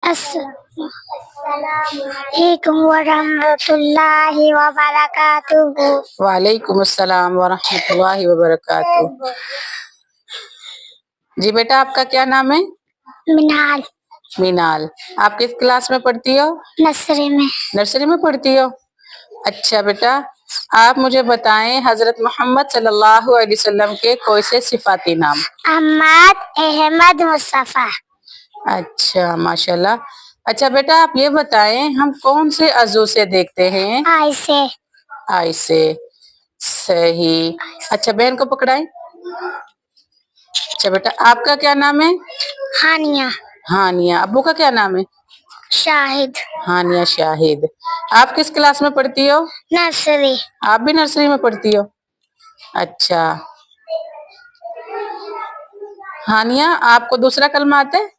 अस्सलामुअलैकुम वरहमतुल्लाहि वबरकातुहू। वालेकुम अस्सलाम वरहमतुल्लाहि वबरकातुह। जी बेटा, आपका क्या नाम है? मिनाल। मीनाल। आप किस क्लास में पढ़ती हो? नर्सरी में। नर्सरी में पढ़ती हो? अच्छा बेटा, आप मुझे बताएं हजरत मोहम्मद सल्लल्लाहु अलैहि वसल्लम के कोई से सिफाती नाम। अहमद अहमद मुस्तफा। अच्छा माशाल्लाह। अच्छा बेटा, आप ये बताएं हम कौन से अज़ू से देखते हैं? आई से। आई से, सही। अच्छा बहन को पकड़ाएं। अच्छा बेटा, आपका क्या नाम है? हानिया। हानिया। अब्बू का क्या नाम है? शाहिद। हानिया शाहिद। आप किस क्लास में पढ़ती हो? नर्सरी। आप भी नर्सरी में पढ़ती हो? अच्छा हानिया, आपको दूसरा कलमा आता है?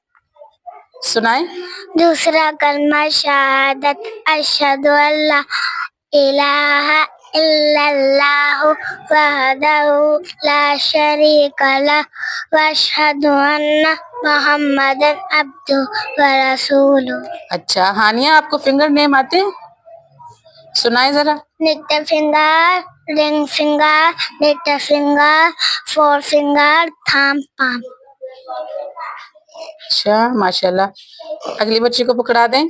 सुनाए। दूसरा कलमा शहादत अशहदु अल्ला इलाहा इल्लल्लाहु वहदहु ला शरीका लह व अशहदु अन्ना मुहम्मदन अब्दुहु व रसूलुहु। अच्छा हानिया, आपको फिंगर नेम आते हैं? सुनाए जरा। Little finger, ring finger, little finger, four finger, thumb palm. अच्छा माशाल्लाह। अगली बच्ची को पकड़ा दें।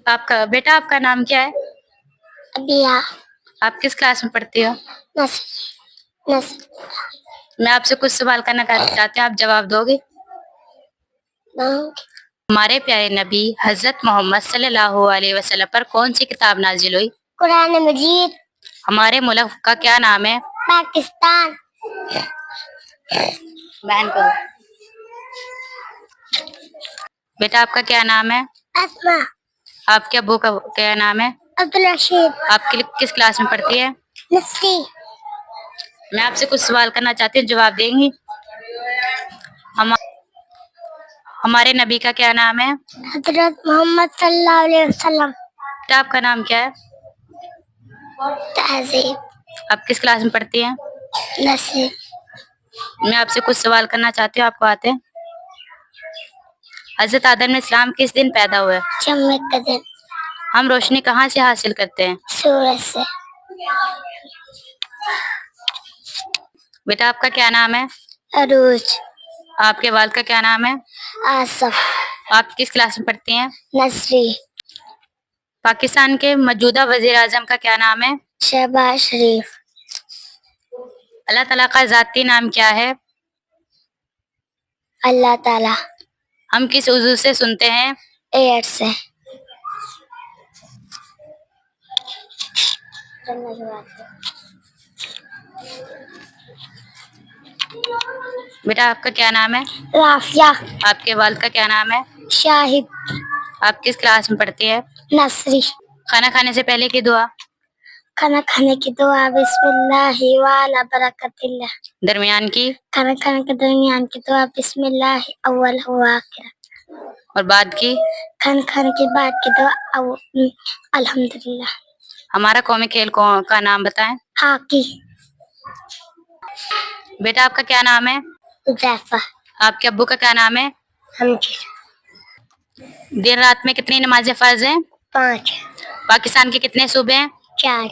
आपका बेटा, आपका नाम क्या है? अबिया। आप किस क्लास में पढ़ती हो? नर्सरी। मैं आपसे कुछ सवाल करना चाहती हूँ, आप जवाब दोगे? हमारे प्यारे नबी हजरत मोहम्मद सल्लल्लाहु अलैहि वसल्लम पर कौन सी किताब नाजिल हुई? कुरान मजीद। हमारे मुल्क का क्या नाम है? पाकिस्तान। बहन को। बेटा, आपका क्या नाम है? अस्मा। आपके अब्बू का क्या नाम है? अब्दुल रशीद। आप किस क्लास में पढ़ती है? नर्सरी। मैं आपसे कुछ सवाल करना चाहती हूँ, जवाब देंगी? हमारे नबी का क्या नाम है? हजरत मोहम्मद सल्लल्लाहु अलैहि वसल्लम। बेटा, आपका नाम क्या है? तहजीब। आप किस क्लास में पढ़ती हैं? नर्सरी। मैं आपसे कुछ सवाल करना चाहती हूँ, आपको आते हैं? हजरत आदम अलैहिस्सलाम किस दिन पैदा हुए? जुम्मे का दिन। हम रोशनी कहाँ से हासिल करते हैं? सूरज से। बेटा, आपका क्या नाम है? अरूज। आपके वालिद का क्या नाम है? आसफ। आप किस क्लास में पढ़ती हैं? नर्सरी। पाकिस्तान के मौजूदा वजीर आजम का क्या नाम है? शहबाज शरीफ। अल्लाह ताला का ज़ाती नाम क्या है? अल्लाह ताला। हम किस उज़ू से सुनते हैं? एयर से। बेटा, आपका क्या नाम है? राफिया। आपके वालिद का क्या नाम है? शाहिद। आप किस क्लास में पढ़ती है? नर्सरी। खाना खाने से पहले की दुआ? खाना खाने की दुआ बिस्मिल्लाहि व अला बरकतिल्लाह। दरमियान की? खाना खाने के दरमियान की दुआ बिस्मिल्लाहि अव्वल व आखिर। और बाद की? खाना खाने के बाद की दुआ अल्हम्दुलिल्लाह। हमारा कौमी खेल का नाम बताएं। हॉकी। बेटा, आपका क्या नाम है? उज़ैफा। आपके अब्बू का क्या नाम है? हमजीर। दिन रात में कितनी नमाजें फर्ज हैं? 5। पाकिस्तान के कितने सूबे हैं? 4।